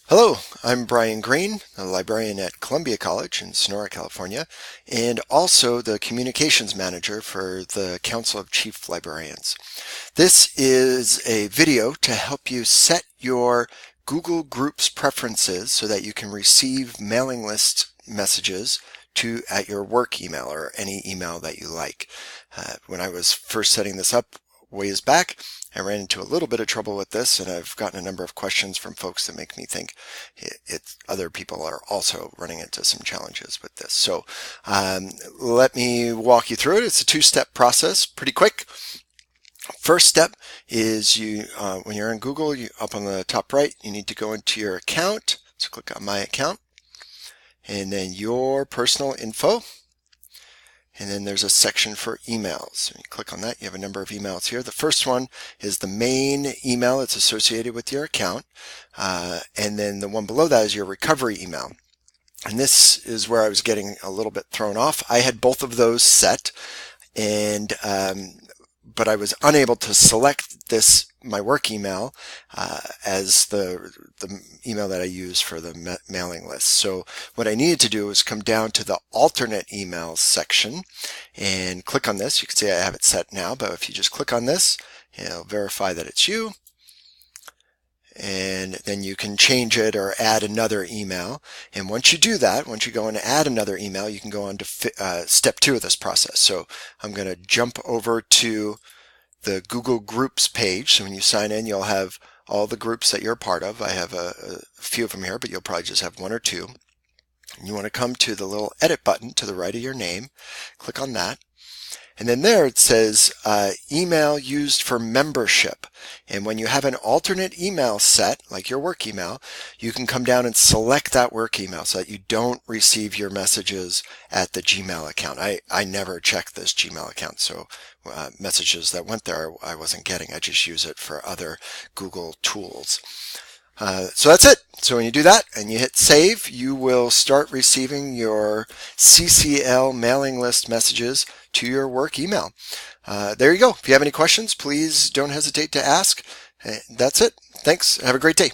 Hello, I'm Brian Green, a librarian at Columbia College in Sonora, California, and also the communications manager for the Council of Chief Librarians. This is a video to help you set your Google Groups preferences so that you can receive mailing list messages at your work email or any email that you like. When I was first setting this up ways back, I ran into a little bit of trouble with this, and I've gotten a number of questions from folks that make me think other people are also running into some challenges with this. So let me walk you through it. It's a two-step process, pretty quick. First step is when you're in Google, up on the top right, you need to go into your account. So click on My Account, and then Your Personal Info. And then there's a section for emails. When you click on that, you have a number of emails here. The first one is the main email that's associated with your account. And then the one below that is your recovery email. And this is where I was getting a little bit thrown off. I had both of those set, and but I was unable to select my work email as the email that I use for the mailing list. So what I needed to do was come down to the alternate emails section and click on this. You can see I have it set now, but if you just click on this, it'll verify that it's you. And then you can change it or add another email. And once you do that, once you go and add another email, you can go on to step 2 of this process. So I'm going to jump over to the Google Groups page. So when you sign in, you'll have all the groups that you're a part of. I have a few of them here, but you'll probably just have one or two. And you want to come to the little edit button to the right of your name. Click on that. And then there it says email used for membership. And when you have an alternate email set, like your work email, you can come down and select that work email so that you don't receive your messages at the Gmail account. I never checked this Gmail account, so messages that went there I wasn't getting. I just use it for other Google tools. So that's it. So when you do that and you hit save, you will start receiving your CCL mailing list messages to your work email. There you go. If you have any questions, please don't hesitate to ask. That's it. Thanks. Have a great day.